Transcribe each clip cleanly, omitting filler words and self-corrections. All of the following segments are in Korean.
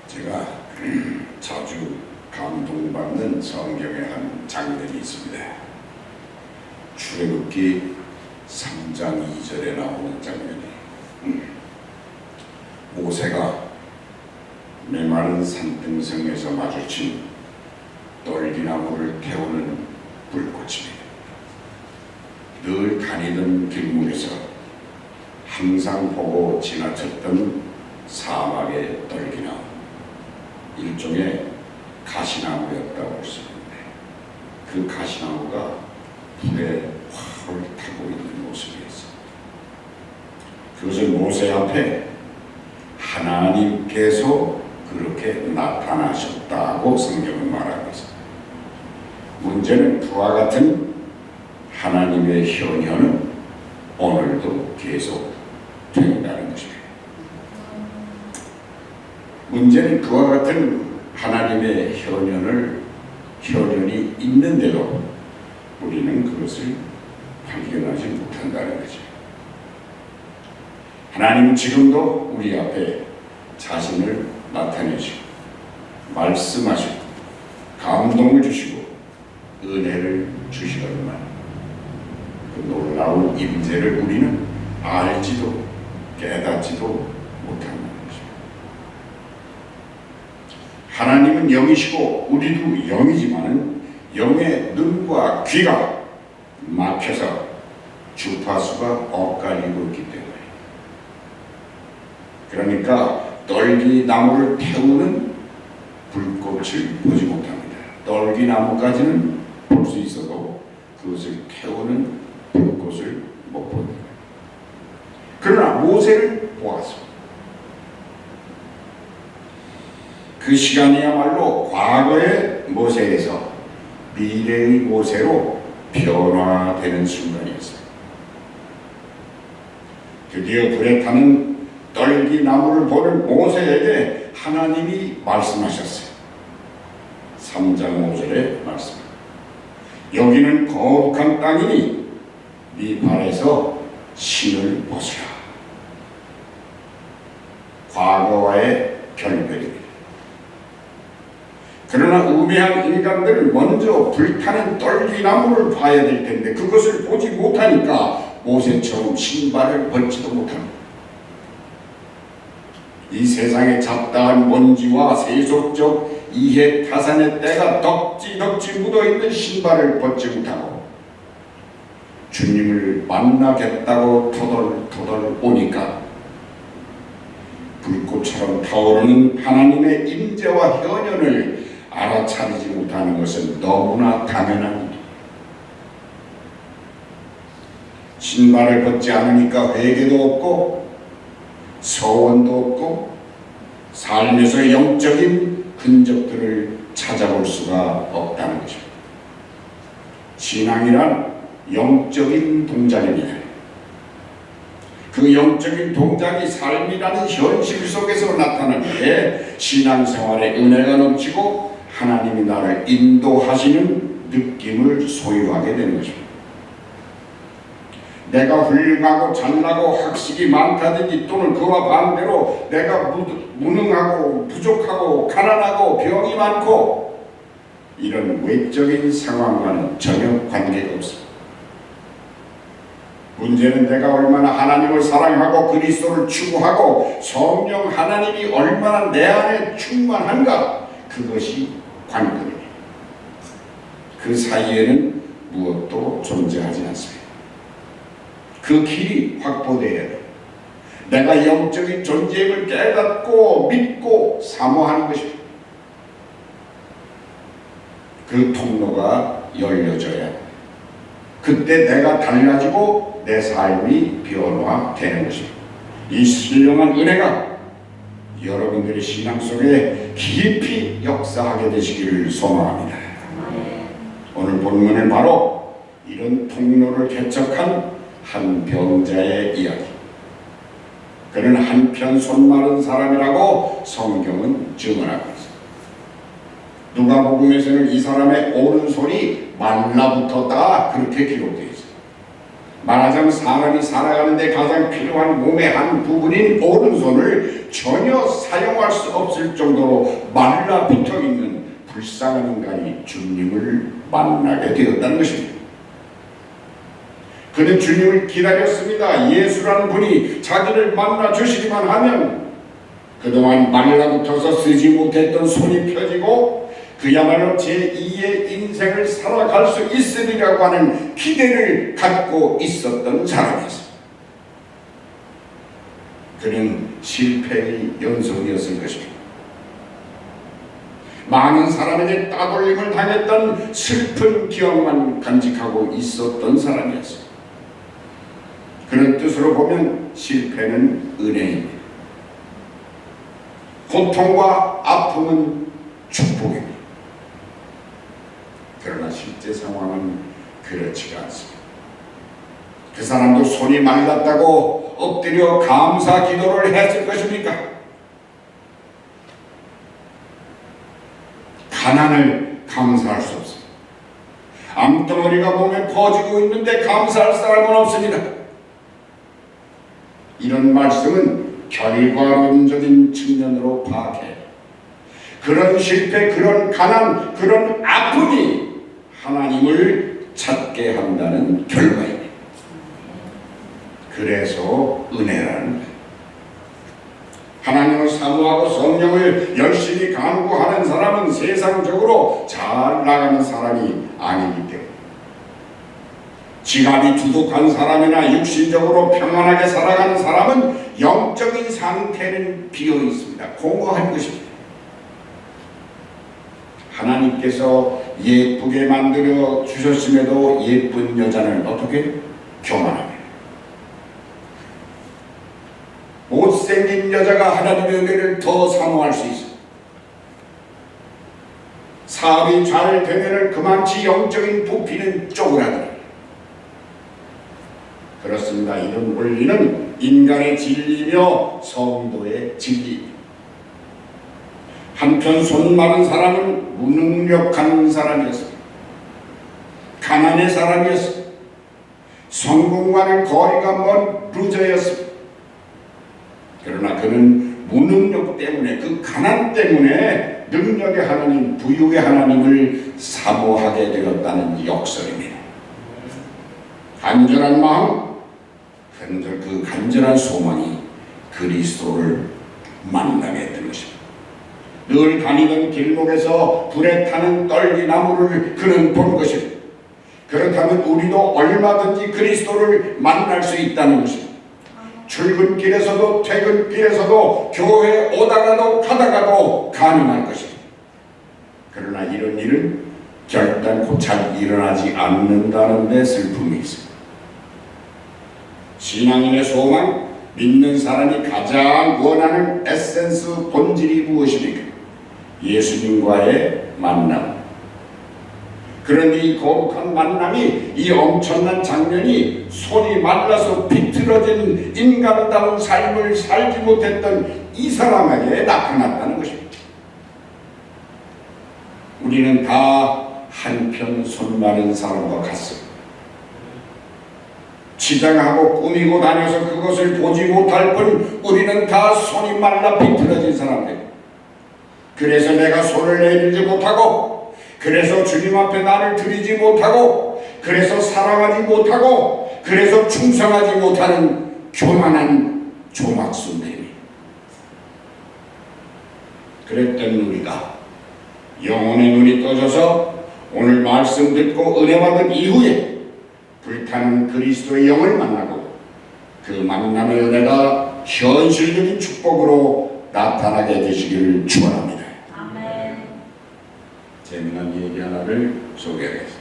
제가 자주 감동받는 성경의 한 장면이 있습니다. 출애굽기 3장 2절에 나오는 장면이 모세가 메마른 산등성에서 마주친 떨기나무를 태우는 불꽃입니다. 늘 다니던 길목에서 항상 보고 지나쳤던 사막의 떨기나무, 일종의 가시나무였다고 할 수 있는데 그 가시나무가 불에 활을 타고 있는 모습이었어요. 그것은 모세 앞에 하나님께서 그렇게 나타나셨다고 성경은 말하고 있습니다. 문제는 그와 같은 하나님의 현현은 오늘도 계속 된다는 것입니다. 문제는 그와 같은 하나님의 현현이 있는데도 우리는 그것을 발견하지 못한다는 거죠. 하나님은 지금도 우리 앞에 자신을 나타내시고 말씀하시고 감동을 주시고 은혜를 주시거든요. 그 놀라운 임재를 우리는 알지도 깨닫지도 못한다는 것입니다. 하나님은 영이시고 우리도 영이지만은 영의 눈과 귀가 막혀서 주파수가 엇갈리고 있기 때문에, 그러니까 떨기나무를 태우는 불꽃을 보지 못합니다. 떨기나무까지는 볼 수 있어도 그것을 태우는 불꽃을 못 본다. 그러나 모세를 보았습니다. 그 시간이야말로 과거의 모세에서 미래의 모세로 변화되는 순간이었어요. 드디어 불에 타는 떨기나무를 보는 모세에게 하나님이 말씀하셨어요. 3장 5절의 말씀. 여기는 거룩한 땅이니 네 발에서 신을 벗으라. 과거와의 결별입니다. 그러나 우매한 인간들은 먼저 불타는 떨기나무를 봐야 될 텐데 그것을 보지 못하니까 모세처럼 신발을 벗지도 못합니다. 이 세상의 잡다한 먼지와 세속적 이해 타산의 때가 덕지덕지 묻어있는 신발을 벗지 못하고 주님을 만나겠다고 터덜터덜 오니까 불꽃처럼 타오르는 하나님의 임재와 현현을 알아차리지 못하는 것은 너무나 당연한 일입니다. 신발을 벗지 않으니까 회개도 없고 서원도 없고 삶에서 영적인 흔적들을 찾아볼 수가 없다는 것입니다. 신앙이란 영적인 동작입니다. 그 영적인 동작이 삶이라는 현실 속에서 나타나는데 신앙생활에 은혜가 넘치고 하나님이 나를 인도하시는 느낌을 소유하게 되는 것입니다. 내가 훌륭하고 잘나고 학식이 많다든지 또는 그와 반대로 내가 무능하고 부족하고 가난하고 병이 많고 이런 외적인 상황과는 전혀 관계가 없습니다. 문제는 내가 얼마나 하나님을 사랑하고 그리스도를 추구하고 성령 하나님이 얼마나 내 안에 충만한가, 그것이 관건입니다. 그 사이에는 무엇도 존재하지 않습니다. 그 길이 확보되어야 돼. 내가 영적인 존재임을 깨닫고 믿고 사모하는 것입니다. 그 통로가 열려져야 돼. 그때 내가 달라지고 내 삶이 변화되는 것입니다. 이 신령한 은혜가 여러분들의 신앙 속에 깊이 역사하게 되시기를 소망합니다. 오늘 본문은 바로 이런 통로를 개척한 한 병자의 이야기. 그는 한편 손마른 사람이라고 성경은 증언하고 있습니다. 누가복음에서는 이 사람의 오른손이 말라붙었다 그렇게 기록되어 있습니다. 말하자면 사람이 살아가는데 가장 필요한 몸의 한 부분인 오른손을 전혀 사용할 수 없을 정도로 말라 붙어있는 불쌍한 인간이 주님을 만나게 되었다는 것입니다. 그는 주님을 기다렸습니다. 예수라는 분이 자기를 만나 주시기만 하면 그동안 말라붙어서 쓰지 못했던 손이 펴지고 그야말로 제2의 인생을 살아갈 수 있으리라고 하는 기대를 갖고 있었던 사람이었습니다. 그는 실패의 연속이었을 것입니다. 많은 사람에게 따돌림을 당했던 슬픈 기억만 간직하고 있었던 사람이었습니다. 그런 뜻으로 보면 실패는 은혜입니다. 고통과 아픔은 축복입니다. 그러나 실제 상황은 그렇지가 않습니다. 그 사람도 손이 말랐다고 엎드려 감사 기도를 했을 것입니까? 가난을 감사할 수 없습니다. 암덩어리가 몸에 퍼지고 있는데 감사할 사람은 없습니다. 이런 말씀은 결과론적인 측면으로 파악해요. 그런 실패, 그런 가난, 그런 아픔이 하나님을 찾게 한다는 결과입니다. 그래서 은혜라는 거예요. 하나님을 사모하고 성령을 열심히 간구하는 사람은 세상적으로 잘 나가는 사람이 아니기 때문에 지갑이 두둑한 사람이나 육신적으로 평안하게 살아가는 사람은 영적인 상태는 비어 있습니다. 공허한 것입니다. 하나님께서 예쁘게 만들어 주셨음에도 예쁜 여자는 어떻게? 교만합니다. 못생긴 여자가 하나님의 은혜를 더 사모할 수 있습니다. 사업이 잘 되면 그만치 영적인 부피는 쪼그라듭니다. 그렇습니다. 이런 원리는 인간의 진리며 성도의 진리입니다. 한편 손 마른 사람은 무능력한 사람이었습니다. 가난의 사람이었습니다. 성공과는 거리가 먼 루저였습니다. 그러나 그는 무능력 때문에, 그 가난 때문에 능력의 하나님, 부유의 하나님을 사모하게 되었다는 역설입니다. 간절한 마음, 그 간절한 소망이 그리스도를 만나게 된 것입니다. 늘 다니던 길목에서 불에 타는 떨기나무를 그는 본 것입니다. 그렇다면 우리도 얼마든지 그리스도를 만날 수 있다는 것입니다. 출근길에서도 퇴근길에서도 교회에 오다가도 가다가도 가능할 것입니다. 그러나 이런 일은 결단코 잘 일어나지 않는다는 데 슬픔이 있습니다. 신앙인의 소망, 믿는 사람이 가장 원하는 에센스 본질이 무엇입니까? 예수님과의 만남. 그런데 이 거룩한 만남이, 이 엄청난 장면이 손이 말라서 비틀어진 인간다운 삶을 살지 못했던 이 사람에게 나타났다는 것입니다. 우리는 다 한편 손 마른 사람과 같습니다. 치장하고 꾸미고 다녀서 그것을 보지 못할 뿐 우리는 다 손이 말라 비틀어진 사람들. 그래서 내가 손을 내밀지 못하고, 그래서 주님 앞에 나를 드리지 못하고, 그래서 사랑하지 못하고, 그래서 충성하지 못하는 교만한 조막순들입니다. 그랬던 우리가 영혼의 눈이 떠져서 오늘 말씀 듣고 은혜 받은 이후에 불타는 그리스도의 영을 만나고 그 만남의 은혜가 현실적인 축복으로 나타나게 되시기를 축원합니다. 아멘. 재미난 얘기 하나를 소개하겠습니다.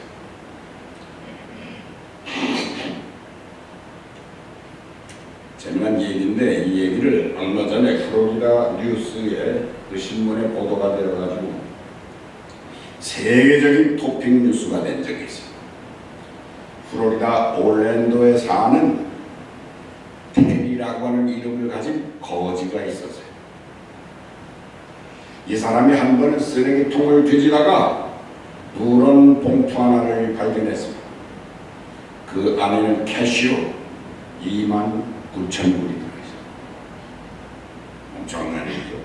재미난 얘기인데 이 얘기를 얼마 전에 플로리다 뉴스에 그 신문에 보도가 되어가지고 세계적인 토픽 뉴스가 된 적이 있습니다. 플로리다 올랜도에 사는 테리라고 하는 이름을 가진 거지가 있었어요. 이 사람이 한 번은 쓰레기통을 뒤지다가 누런 봉투 하나를 발견했습니다. 그 안에는 캐시로 29,000불이 들어있어요. 장난이죠.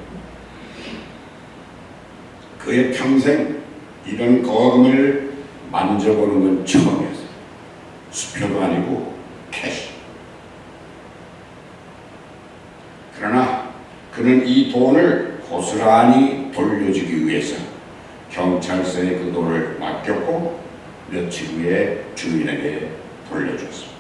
그의 평생 이런 거금을 만져보는 건 처음이었어요. 수표도 아니고 캐시. 그러나 그는 이 돈을 고스란히 돌려주기 위해서 경찰서에 그 돈을 맡겼고 며칠 후에 주인에게 돌려줬습니다.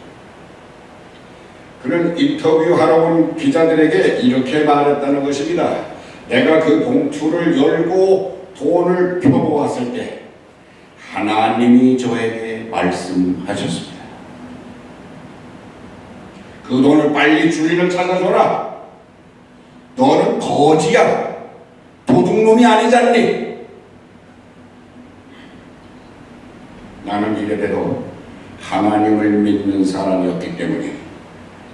그는 인터뷰하러 온 기자들에게 이렇게 말했다는 것입니다. 내가 그 봉투를 열고 돈을 펴보았을 때 하나님이 저에게 말씀하셨습니다. 그 돈을 빨리 주인을 찾아줘라. 너는 거지야. 도둑놈이 아니잖니. 나는 이래봬도 하나님을 믿는 사람이었기 때문에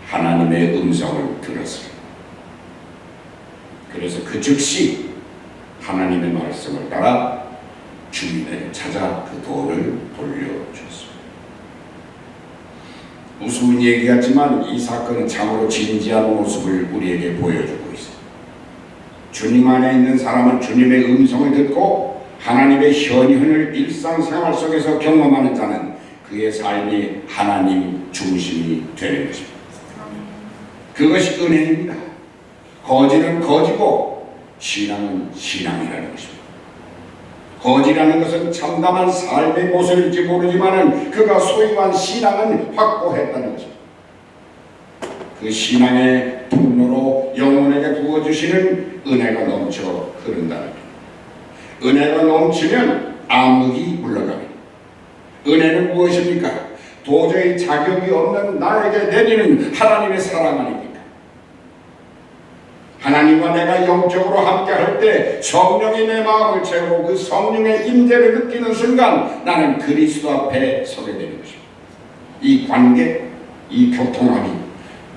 하나님의 음성을 들었어요. 그래서 그 즉시 하나님의 말씀을 따라 주인에게 찾아 그 돈을 돌려줬습니다. 우스운 얘기 같지만 이 사건은 참으로 진지한 모습을 우리에게 보여주고 있습니다. 주님 안에 있는 사람은 주님의 음성을 듣고 하나님의 현현을 일상생활 속에서 경험하는 자는 그의 삶이 하나님 중심이 되는 것입니다. 그것이 은혜입니다. 거지는 거지고 신앙은 신앙이라는 것입니다. 거지라는 것은 참담한 삶의 모습일지 모르지만 그가 소유한 신앙은 확고했다는 것입니다. 그 신앙의 통로로 영혼에게 부어주시는 은혜가 넘쳐 흐른다는 것. 은혜가 넘치면 암흑이 물러갑니다. 은혜는 무엇입니까? 도저히 자격이 없는 나에게 내리는 하나님의 사랑 아닙니까? 하나님과 내가 영적으로 함께 할 때 성령이 내 마음을 채우고 그 성령의 임재를 느끼는 순간 나는 그리스도 앞에 서게 되는 것입니다. 이 관계, 이 교통함이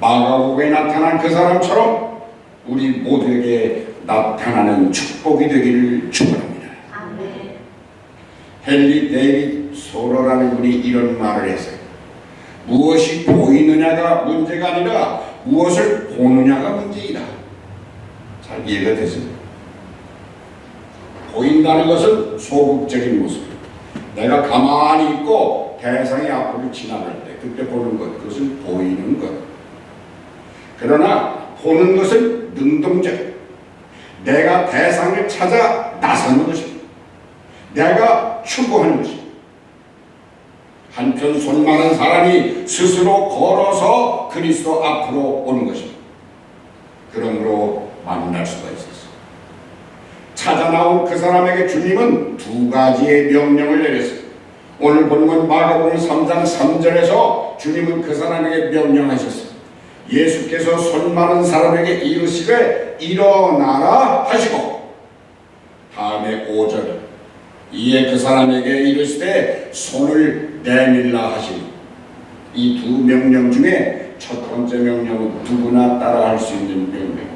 마가복음에 나타난 그 사람처럼 우리 모두에게 나타나는 축복이 되기를 축원합니다. 헨리 데이빗 소러라는 분이 이런 말을 했어요. 무엇이 보이느냐가 문제가 아니라 무엇을 보느냐가 문제이다. 잘 이해가 됐습니다. 보인다는 것은 소극적인 모습. 내가 가만히 있고 대상이 앞으로 지나갈 때 그때 보는 것, 그것은 보이는 것. 그러나 보는 것은 능동적. 내가 대상을 찾아 나서는 것입니다. 내가 추구하는 것입니다. 한편 손 많은 사람이 스스로 걸어서 그리스도 앞으로 오는 것입니다. 그러므로 만날 수가 있었어요. 찾아 나온 그 사람에게 주님은 두 가지의 명령을 내렸어요. 오늘 본문 마가복음 3장 3절에서 주님은 그 사람에게 명령하셨어요. 예수께서 손 많은 사람에게 이르시되 일어나라 하시고 다음에 5절 이에 그 사람에게 이르시되 손을 내밀라 하시니 이 두 명령 중에 첫 번째 명령은 누구나 따라할 수 있는 명령.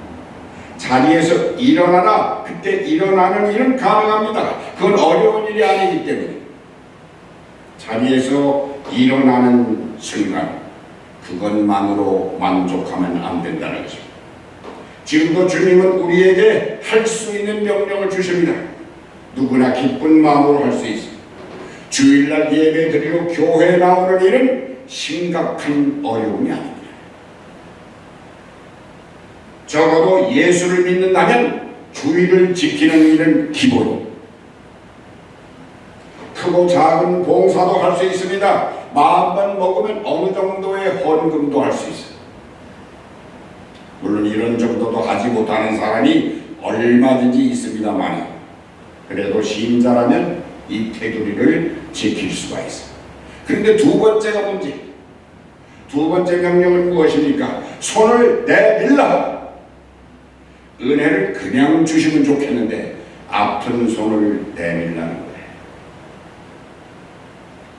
자리에서 일어나라. 그때 일어나는 일은 가능합니다. 그건 어려운 일이 아니기 때문에 자리에서 일어나는 순간 그것만으로 만족하면 안 된다는 것입니다. 지금도 주님은 우리에게 할 수 있는 명령을 주십니다. 누구나 기쁜 마음으로 할 수 있습니다. 주일날 예배 드리고 교회에 나오는 일은 심각한 어려움이 아닙니다. 적어도 예수를 믿는다면 주일을 지키는 일은 기본입니다. 크고 작은 봉사도 할 수 있습니다. 마음만 먹으면 어느 정도의 헌금도 할 수 있어요. 물론 이런 정도도 하지 못하는 사람이 얼마든지 있습니다만 그래도 신자라면 이 테두리를 지킬 수가 있어요. 그런데 두 번째가 문제. 두 번째 명령은 무엇입니까? 손을 내밀라. 은혜를 그냥 주시면 좋겠는데 아픈 손을 내밀라는 거예요.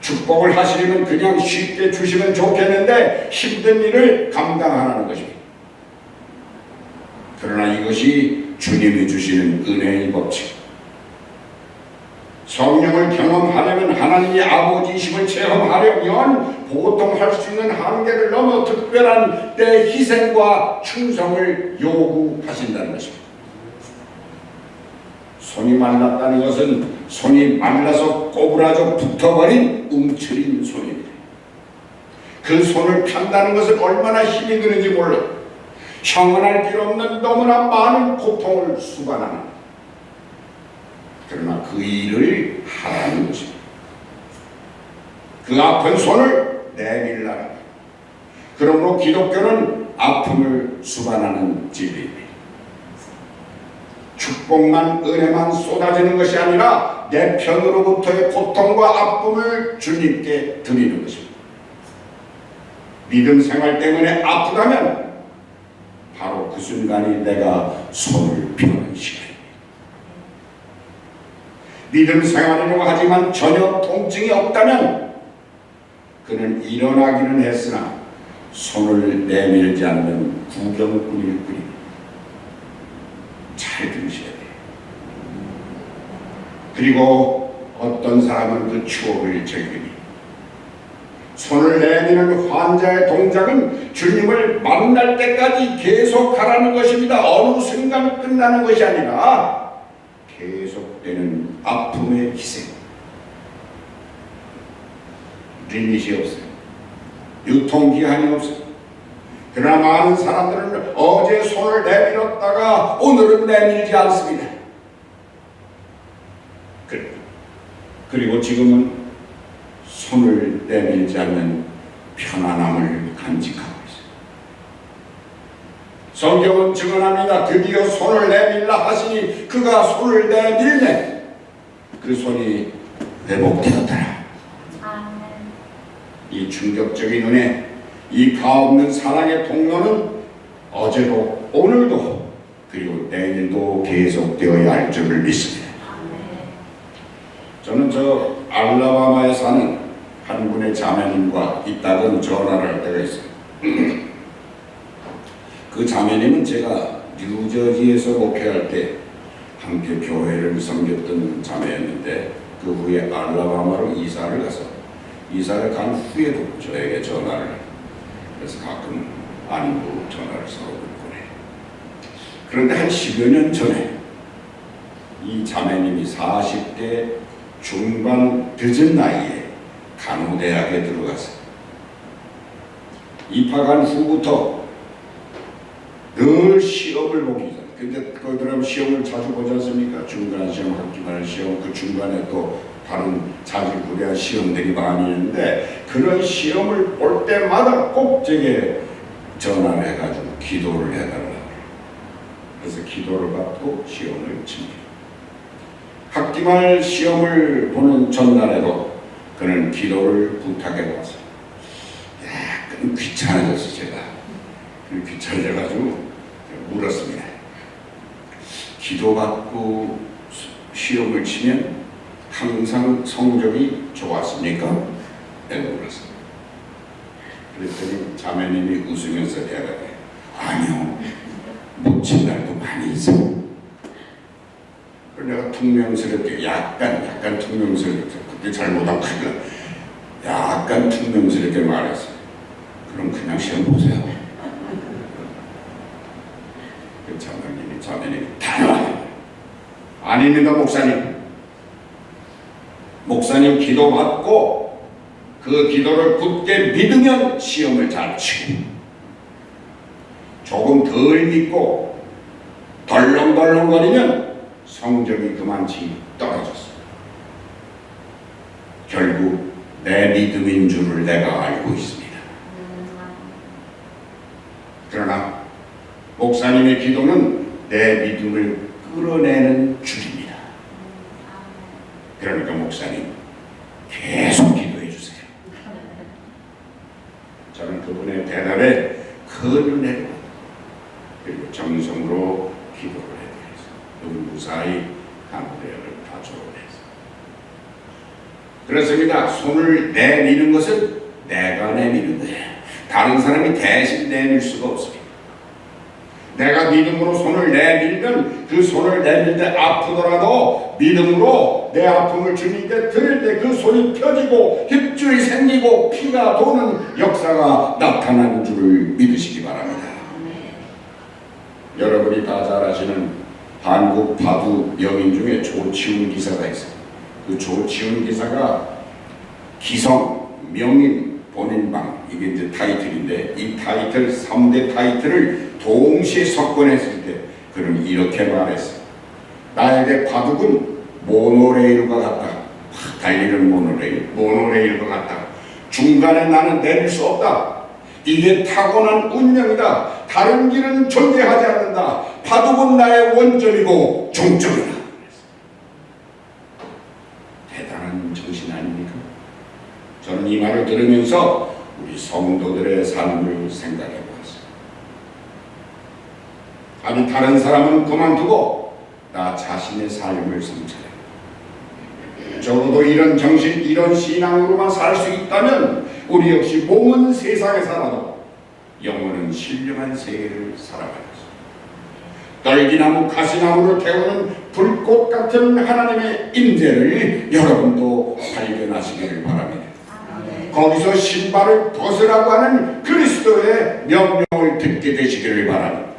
축복을 하시려면 그냥 쉽게 주시면 좋겠는데 힘든 일을 감당하라는 것입니다. 그러나 이것이 주님이 주시는 은혜의 법칙. 성령을 경험하려면, 하나님의 아버지이심을 체험하려면 보통 할 수 있는 한계를 넘어 특별한 때 희생과 충성을 요구하신다는 것입니다. 손이 말랐다는 것은 손이 말라서 꼬부라져 붙어버린 움츠린 손입니다. 그 손을 편다는 것은 얼마나 힘이 드는지 몰라요. 형언할 길 없는 너무나 많은 고통을 수반하는, 그러나 그 일을 하라는 것입니다. 그 아픈 손을 내밀라는, 그러므로 기독교는 아픔을 수반하는 진리입니다. 축복만, 은혜만 쏟아지는 것이 아니라 내 편으로부터의 고통과 아픔을 주님께 드리는 것입니다. 믿음 생활 때문에 아프다면 바로 그 순간이 내가 손을 펴는 시간입니다. 믿음 생활이라고 하지만 전혀 통증이 없다면 그는 일어나기는 했으나 손을 내밀지 않는 구경꾼일 뿐입니다. 잘 들으셔야 돼요. 그리고 어떤 사람은 그 추억을 즐깁니다. 손을 내미는 환자의 동작은 주님을 만날 때까지 계속하라는 것입니다. 어느 순간 끝나는 것이 아니라 계속되는 아픔의 희생. 리밋이 없어요. 유통기한이 없어요. 그러나 많은 사람들은 어제 손을 내밀었다가 오늘은 내밀지 않습니다. 그리고 지금은 손을 내밀지 않는 편안함을 간직하고 있어요. 성경은 증언합니다. 드디어 손을 내밀라 하시니 그가 손을 내밀매 그 손이 회복되었더라. 이 충격적인 은혜, 이 가없는 사랑의 통로는 어제도 오늘도 그리고 내일도 계속되어야 할 줄을 믿습니다. 저는 저 알라바마에 사는 한 분의 자매님과 이따금 전화를 할 때가 있어요. 그 자매님은 제가 뉴저지에서 목회할 때 함께 교회를 섬겼던 자매였는데 그 후에 알라바마로 이사를 가서 이사를 간 후에도 저에게 전화를 해요. 그래서 가끔 안부 전화를 서로 보내요. 그런데 한 10여 년 전에 이 자매님이 40대 중반 늦은 나이에 간호대학에 들어가서 입학한 후부터 늘 시험을 보기 전, 근데 그들은 시험을 자주 보지 않습니까? 중간 시험, 학기말 시험, 그 중간에 또 다른 자질구레한 시험들이 많이 있는데 그런 시험을 볼 때마다 꼭 제게 전화를 해가지고 기도를 해달라고. 그래서 기도를 받고 시험을 칩니다. 학기말 시험을 보는 전날에도 그는 기도를 부탁해 왔어요. 약간 귀찮아져서 제가 귀찮아져가지고 물었습니다. 기도받고 시험을 치면 항상 성적이 좋았습니까? 내가 물었어요. 그랬더니 자매님이 웃으면서 대답해. 아니요, 못 친 날도 많이 있어요. 내가 퉁명스럽게 약간 퉁명스럽게 그때 잘못한 거니까 약간 퉁명스럽게 말했어요. 그럼 그냥 시험 보세요. 그 자매님이 단호하게 아닙니다 목사님. 목사님 기도 받고 그 기도를 굳게 믿으면 시험을 잘 치고 조금 덜 믿고 덜렁덜렁거리면 성적이 그만치 떨어졌어. 결국 내 믿음인 줄을 내가 알고 있습니다. 그러나 목사님의 기도는 내 믿음을 끌어내는 줄입니다. 그러니까 목사님 계속 기도해 주세요. 저는 그분의 대답에 큰 은혜로 그리고 정성으로 기도를 해드렸어요. 무사히 간호대학을 다 졸업해서. 그렇습니다. 손을 내미는 것은 내가 내미는 거예요. 다른 사람이 대신 내밀 수가 없습니다. 내가 믿음으로 손을 내밀면 그 손을 내밀 때 아프더라도 믿음으로 내 아픔을 주님께 드릴 때 그 손이 펴지고 힘줄이 생기고 피가 도는 역사가 나타나는 줄을 믿으시기 바랍니다. 여러분이 다 잘 아시는 한국 바둑 명인 중에 조치훈 기사가 있어요. 그 조치훈 기사가 기성, 명인, 본인방, 이게 이제 타이틀인데, 이 타이틀 3대 타이틀을 동시에 석권했을 때 그는 이렇게 말했어요. 나에게 바둑은 모노레일과 같다. 달리는 모노레일과 같다. 중간에 나는 내릴 수 없다. 이게 타고난 운명이다. 다른 길은 존재하지 않는다. 바둑은 나의 원점이고 종점이다. 대단한 정신 아닙니까? 저는 이 말을 들으면서 우리 성도들의 삶을 생각해 보았어요. 아니, 다른 사람은 그만두고 나 자신의 삶을 성찰해. 적어도 이런 정신, 이런 신앙으로만 살 수 있다면 우리 역시 몸은 세상에 살아도 영혼은 신령한 세계를 살아가겠습니다. 떨기나무, 가시나무를 태우는 불꽃 같은 하나님의 임재를 여러분도 발견하시기를 바랍니다. 거기서 신발을 벗으라고 하는 그리스도의 명령을 듣게 되시기를 바랍니다.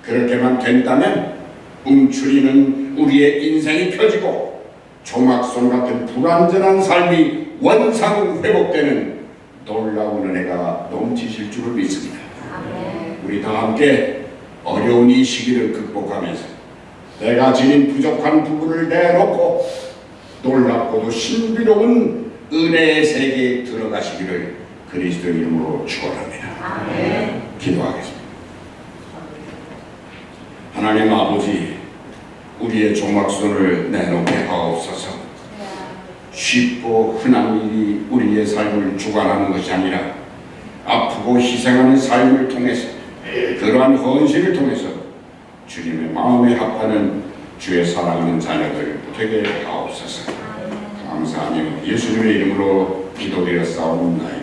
그렇게만 된다면 움츠리는 우리의 인생이 펴지고 조막손 같은 불완전한 삶이 원상 회복되는 놀라운 은혜가 넘치실 줄을 믿습니다. 우리 다 함께 어려운 이 시기를 극복하면서 내가 지닌 부족한 부분을 내놓고 놀랍고도 신비로운 은혜의 세계에 들어가시기를 그리스도 이름으로 축원합니다. 기도하겠습니다. 하나님 아버지, 우리의 조막손을 내놓게 하옵소서. 쉽고 흔한 일이 우리의 삶을 주관하는 것이 아니라 아프고 희생하는 삶을 통해서, 그러한 헌신을 통해서 주님의 마음에 합하는 주의 사랑하는 자녀들 되게 하옵소서. 감사하며 예수님의 이름으로 기도드렸사옵나이다.